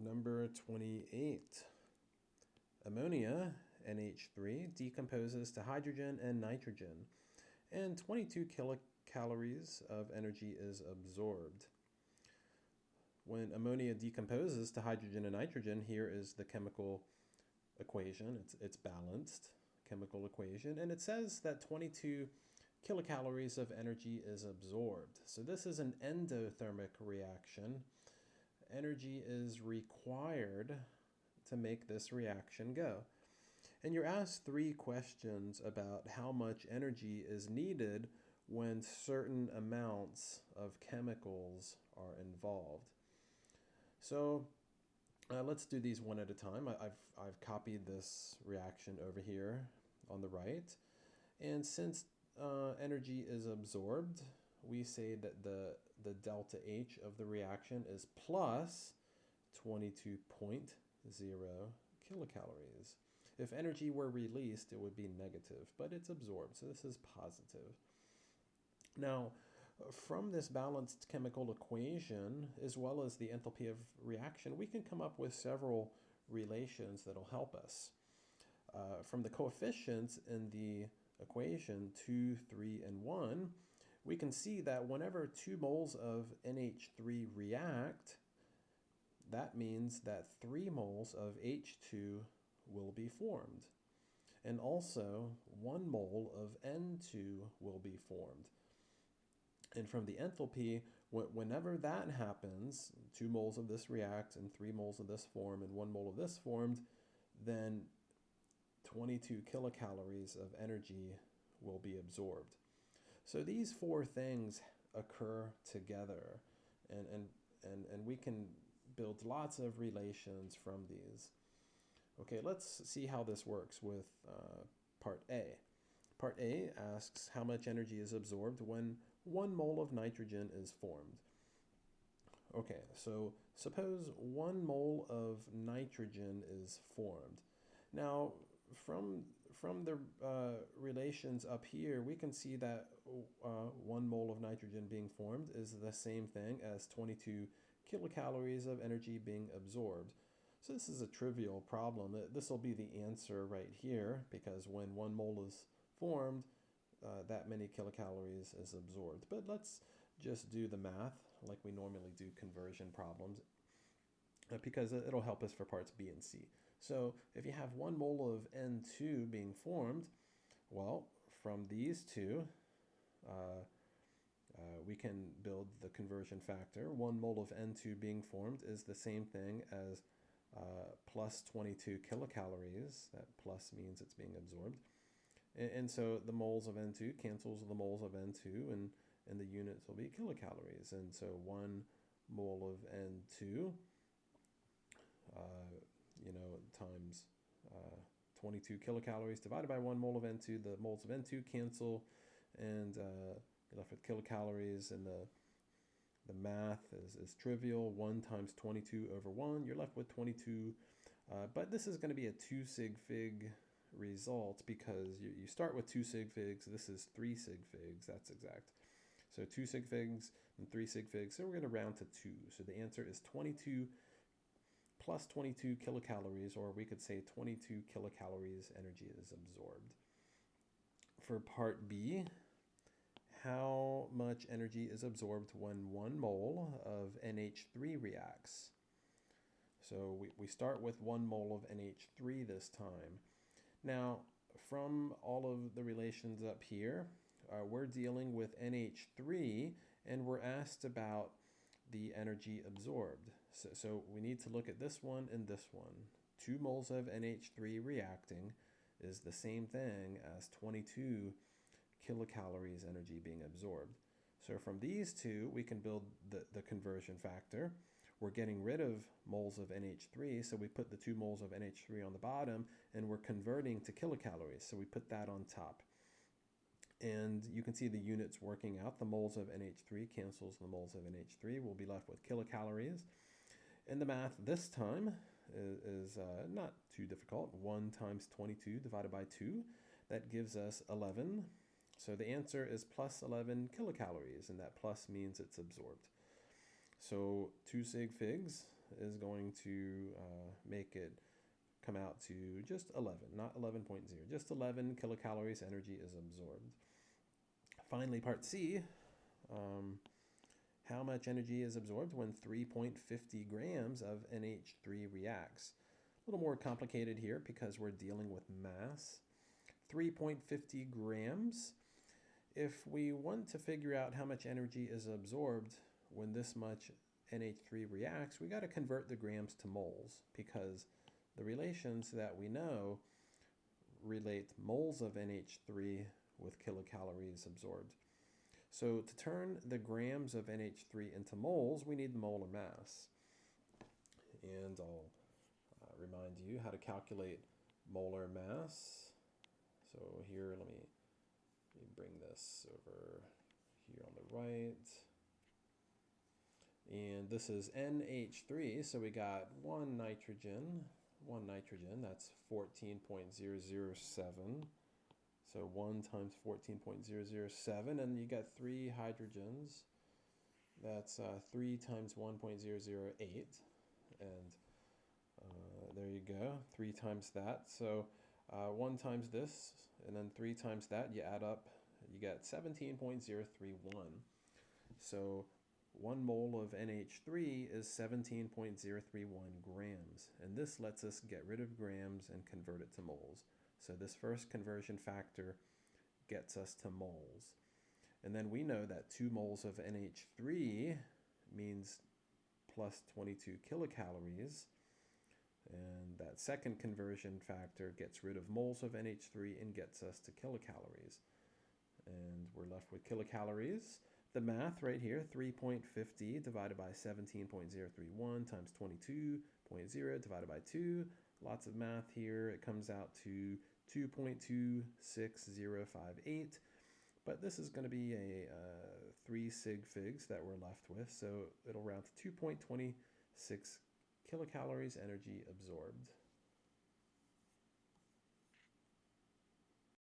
Number 28. Ammonia, NH3, decomposes to hydrogen and nitrogen, and 22 kilocalories of energy is absorbed. When ammonia decomposes to hydrogen and nitrogen, here is the chemical equation. It's balanced chemical equation, and it says that 22 kilocalories of energy is absorbed. So this is an endothermic reaction. Energy is required to make this reaction go. And you're asked 3 questions about how much energy is needed when certain amounts of chemicals are involved. So let's do these one at a time. I've copied this reaction over here on the right. And since energy is absorbed, we say that the delta H of the reaction is plus 22.0 kilocalories. If energy were released, it would be negative, but it's absorbed, so this is positive. Now, from this balanced chemical equation, as well as the enthalpy of reaction, we can come up with several relations that'll help us. From the coefficients in the equation 2, 3, and 1, we can see that whenever 2 moles of NH3 react, that means that 3 moles of H2 will be formed. And also 1 mole of N2 will be formed. And from the enthalpy, whenever that happens, 2 moles of this react and 3 moles of this form and 1 mole of this formed, then 22 kilocalories of energy will be absorbed. So these 4 things occur together, and we can build lots of relations from these. Okay, let's see how this works with part A. Part A asks how much energy is absorbed when 1 mole of nitrogen is formed. Okay, so suppose 1 mole of nitrogen is formed. Now, from the relations up here, we can see that 1 mole of nitrogen being formed is the same thing as 22 kilocalories of energy being absorbed. So this is a trivial problem. This will be the answer right here, because when 1 mole is formed, that many kilocalories is absorbed. But let's just do the math like we normally do conversion problems, because it'll help us for parts B and C. So if you have 1 mole of N2 being formed, well, from these two, we can build the conversion factor. 1 mole of N2 being formed is the same thing as plus 22 kilocalories. That plus means it's being absorbed. And so the moles of N2 cancels the moles of N2, and the units will be kilocalories. And so 1 mole of N2, times 22 kilocalories divided by 1 mole of N2. The moles of N2 cancel, and you're left with kilocalories, and the math is trivial. 1 times 22 over 1, you're left with 22. But this is going to be a 2 sig fig result, because you start with 2 sig figs. This is 3 sig figs. That's exact. So 2 sig figs and 3 sig figs. So we're going to round to 2. So the answer is 22 plus 22 kilocalories, or we could say 22 kilocalories energy is absorbed. For part B, how much energy is absorbed when 1 mole of NH3 reacts? So we start with 1 mole of NH3 this time. Now, from all of the relations up here, we're dealing with NH3, and we're asked about the energy absorbed. So we need to look at this one and this one. 2 moles of NH3 reacting is the same thing as 22 kilocalories energy being absorbed. So from these two, we can build the conversion factor. We're getting rid of moles of NH3, so we put the 2 moles of NH3 on the bottom, and we're converting to kilocalories, so we put that on top. And you can see the units working out. The moles of NH3 cancels the moles of NH3. We'll be left with kilocalories. And the math this time is not too difficult. 1 times 22 divided by 2. That gives us 11. So the answer is plus 11 kilocalories, and that plus means it's absorbed. So 2 sig figs is going to make it come out to just 11, not 11.0, just 11 kilocalories energy is absorbed. Finally, part C, how much energy is absorbed when 3.50 grams of NH3 reacts? A little more complicated here because we're dealing with mass. 3.50 grams. If we want to figure out how much energy is absorbed when this much NH3 reacts, we got to convert the grams to moles because the relations that we know relate moles of NH3 with kilocalories absorbed. So to turn the grams of NH3 into moles, we need the molar mass. And I'll remind you how to calculate molar mass. So here, let me bring this over here on the right. And this is NH3, so we got one nitrogen, that's 14.007. So 1 times 14.007, and you got 3 hydrogens. That's 3 times 1.008, and there you go, 3 times that. So 1 times this, and then 3 times that, you add up, you get 17.031. So 1 mole of NH3 is 17.031 grams, and this lets us get rid of grams and convert it to moles. So this first conversion factor gets us to moles. And then we know that 2 moles of NH3 means plus 22 kilocalories. And that second conversion factor gets rid of moles of NH3 and gets us to kilocalories. And we're left with kilocalories. The math right here, 3.50 divided by 17.031 times 22.0 divided by 2. Lots of math here. It comes out to 2.26058. But this is going to be a 3 sig figs that we're left with. So it'll round to 2.26 kilocalories energy absorbed.